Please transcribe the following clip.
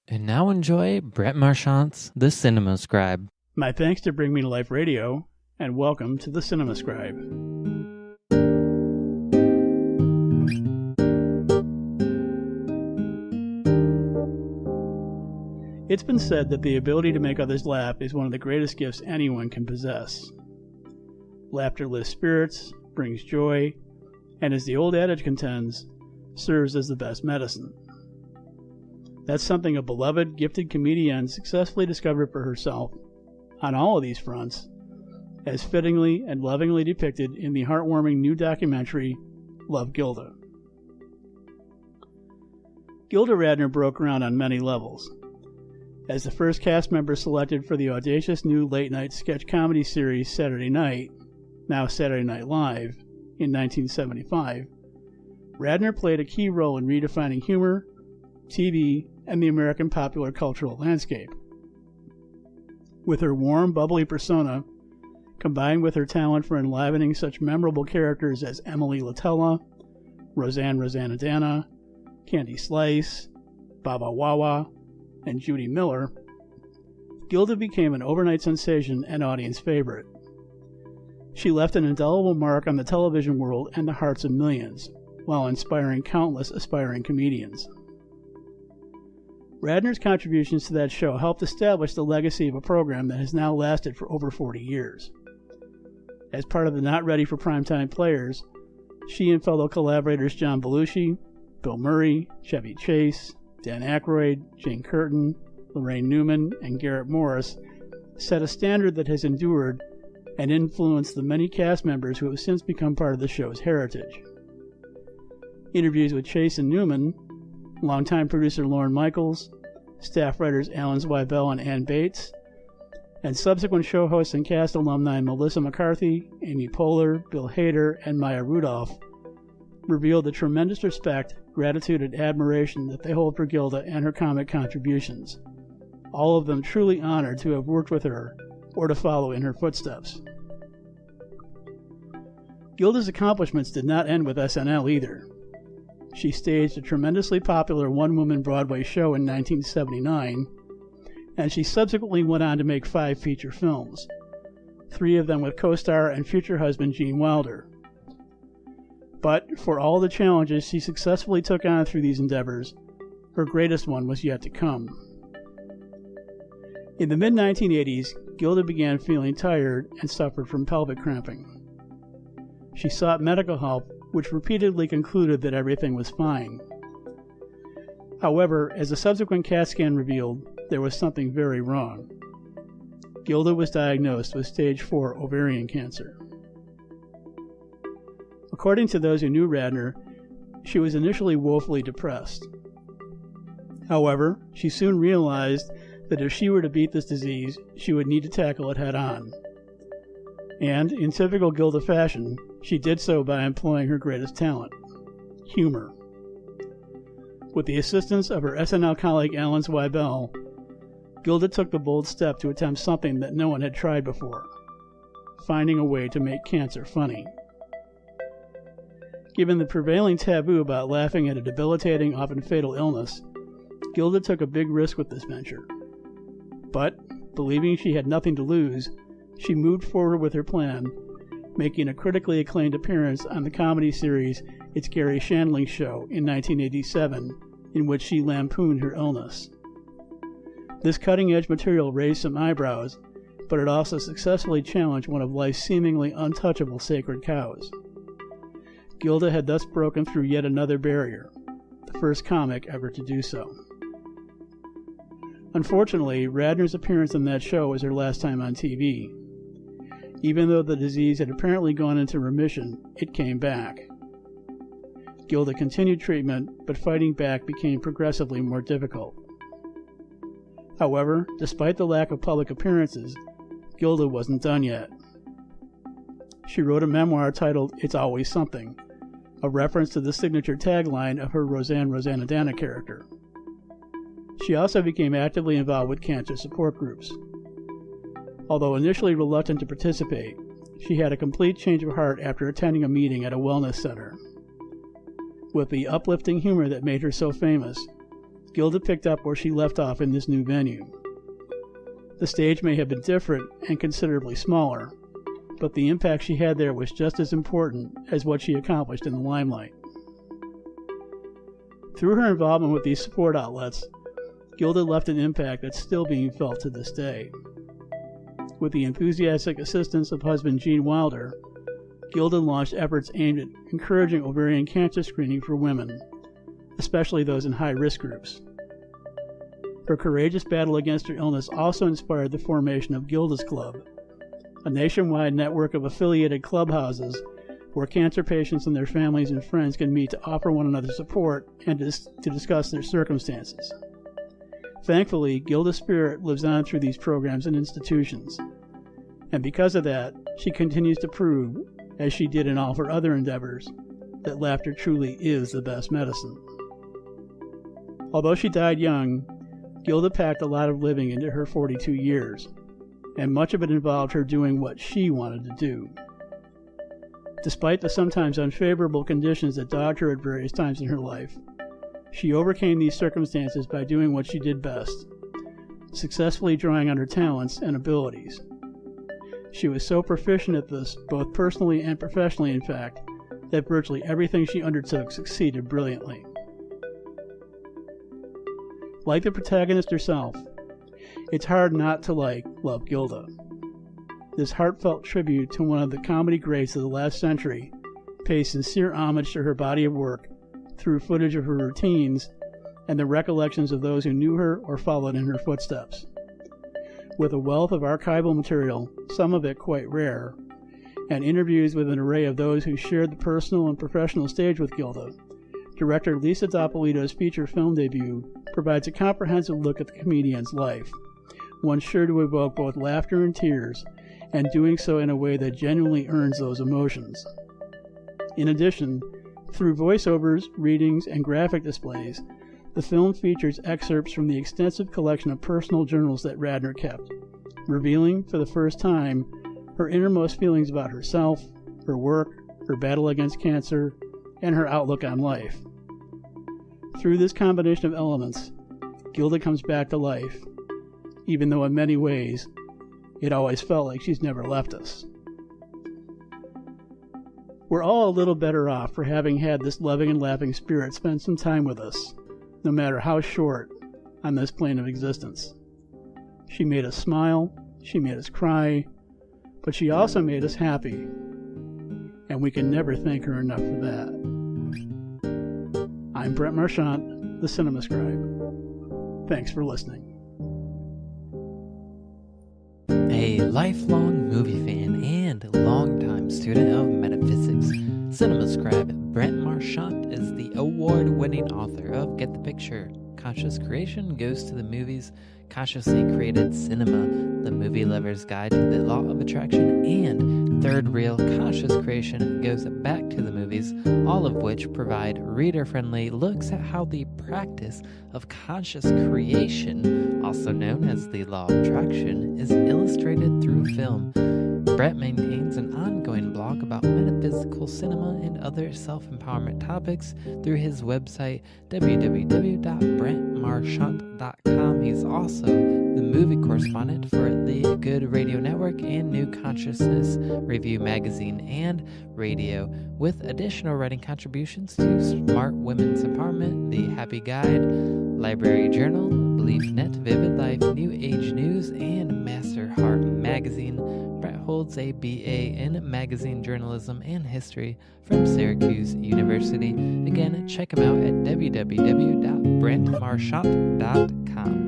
And now enjoy Brent Marchant's The Cinema Scribe. My thanks to Bring Me to Life Radio, and welcome to The Cinema Scribe. It's been said that the ability to make others laugh is one of the greatest gifts anyone can possess. Laughter lifts spirits, brings joy, and as the old adage contends, serves as the best medicine. That's something a beloved, gifted comedian successfully discovered for herself on all of these fronts, as fittingly and lovingly depicted in the heartwarming new documentary, Love, Gilda. Gilda Radner broke ground on many levels. As the first cast member selected for the audacious new late-night sketch comedy series Saturday Night, now Saturday Night Live, in 1975, Radner played a key role in redefining humor, TV, and the American popular cultural landscape. With her warm, bubbly persona, combined with her talent for enlivening such memorable characters as Emily Latella, Roseanne Roseannadanna, Candy Slice, Baba Wawa, and Judy Miller, Gilda became an overnight sensation and audience favorite. She left an indelible mark on the television world and the hearts of millions, while inspiring countless aspiring comedians. Radner's contributions to that show helped establish the legacy of a program that has now lasted for over 40 years. As part of the Not Ready for Primetime Players, she and fellow collaborators John Belushi, Bill Murray, Chevy Chase, Dan Aykroyd, Jane Curtin, Lorraine Newman, and Garrett Morris set a standard that has endured and influenced the many cast members who have since become part of the show's heritage. Interviews with Chase and Newman, longtime producer Lorne Michaels, staff writers Alan Zweibel and Ann Bates, and subsequent show hosts and cast alumni Melissa McCarthy, Amy Poehler, Bill Hader, and Maya Rudolph, revealed the tremendous respect, gratitude, and admiration that they hold for Gilda and her comic contributions, all of them truly honored to have worked with her or to follow in her footsteps. Gilda's accomplishments did not end with SNL either. She staged a tremendously popular one-woman Broadway show in 1979, and she subsequently went on to make 5 feature films, 3 of them with co-star and future husband Gene Wilder. But for all the challenges she successfully took on through these endeavors, her greatest one was yet to come. In the mid-1980s, Gilda began feeling tired and suffered from pelvic cramping. She sought medical help, which repeatedly concluded that everything was fine. However, as a subsequent CAT scan revealed, there was something very wrong. Gilda was diagnosed with stage 4 ovarian cancer. According to those who knew Radner, she was initially woefully depressed. However, she soon realized that if she were to beat this disease, she would need to tackle it head-on. And, in typical Gilda fashion, she did so by employing her greatest talent, humor. With the assistance of her SNL colleague Alan Zweibel, Gilda took the bold step to attempt something that no one had tried before, finding a way to make cancer funny. Given the prevailing taboo about laughing at a debilitating, often fatal illness, Gilda took a big risk with this venture. But, believing she had nothing to lose, she moved forward with her plan, making a critically acclaimed appearance on the comedy series It's Garry Shandling's Show in 1987, in which she lampooned her illness. This cutting-edge material raised some eyebrows, but it also successfully challenged one of life's seemingly untouchable sacred cows. Gilda had thus broken through yet another barrier, the first comic ever to do so. Unfortunately, Radner's appearance on that show was her last time on TV. Even though the disease had apparently gone into remission, it came back. Gilda continued treatment, but fighting back became progressively more difficult. However, despite the lack of public appearances, Gilda wasn't done yet. She wrote a memoir titled It's Always Something, a reference to the signature tagline of her Roseanne Roseannadanna character. She also became actively involved with cancer support groups. Although initially reluctant to participate, she had a complete change of heart after attending a meeting at a wellness center. With the uplifting humor that made her so famous, Gilda picked up where she left off in this new venue. The stage may have been different and considerably smaller, but the impact she had there was just as important as what she accomplished in the limelight. Through her involvement with these support outlets, Gilda left an impact that's still being felt to this day. With the enthusiastic assistance of husband Gene Wilder, Gilda launched efforts aimed at encouraging ovarian cancer screening for women, especially those in high-risk groups. Her courageous battle against her illness also inspired the formation of Gilda's Club, a nationwide network of affiliated clubhouses where cancer patients and their families and friends can meet to offer one another support and to discuss their circumstances. Thankfully, Gilda's spirit lives on through these programs and institutions, and because of that, she continues to prove, as she did in all of her other endeavors, that laughter truly is the best medicine. Although she died young, Gilda packed a lot of living into her 42 years, and much of it involved her doing what she wanted to do. Despite the sometimes unfavorable conditions that dogged her at various times in her life, she overcame these circumstances by doing what she did best, successfully drawing on her talents and abilities. She was so proficient at this, both personally and professionally in fact, that virtually everything she undertook succeeded brilliantly. Like the protagonist herself, it's hard not to love Gilda. This heartfelt tribute to one of the comedy greats of the last century pays sincere homage to her body of work through footage of her routines and the recollections of those who knew her or followed in her footsteps. With a wealth of archival material, some of it quite rare, and interviews with an array of those who shared the personal and professional stage with Gilda, director Lisa Doppolito's feature film debut provides a comprehensive look at the comedian's life, one sure to evoke both laughter and tears, and doing so in a way that genuinely earns those emotions. In addition, through voiceovers, readings, and graphic displays, the film features excerpts from the extensive collection of personal journals that Radner kept, revealing, for the first time, her innermost feelings about herself, her work, her battle against cancer, and her outlook on life. Through this combination of elements, Gilda comes back to life, even though in many ways, it always felt like she's never left us. We're all a little better off for having had this loving and laughing spirit spend some time with us, no matter how short, on this plane of existence. She made us smile, she made us cry, but she also made us happy, and we can never thank her enough for that. I'm Brent Marchant, the Cinema Scribe. Thanks for listening. A lifelong movie fan and longtime student of metaphysics, Cinema Scribe Brent Marchant is the award-winning author of Get the Picture, Conscious Creation Goes to the Movies, Consciously Created Cinema, The Movie Lover's Guide to the Law of Attraction, and Third Reel Conscious Creation Goes Back to the Movies, all of which provide reader-friendly looks at how the practice of conscious creation, also known as the Law of Attraction, is illustrated through film. Brett maintains an ongoing blog about metaphysical cinema and other self-empowerment topics through his website www.brentmarchant.com. He's also the movie correspondent for the Good Radio Network and New Consciousness Review magazine and radio, with additional writing contributions to Smart Women's Empowerment, The Happy Guide, Library Journal, BeliefNet, Vivid Life, New Age News, and Master Heart magazine. Brett holds a BA in magazine journalism and history from Syracuse University. Again, check him out at www.brentmarchant.com.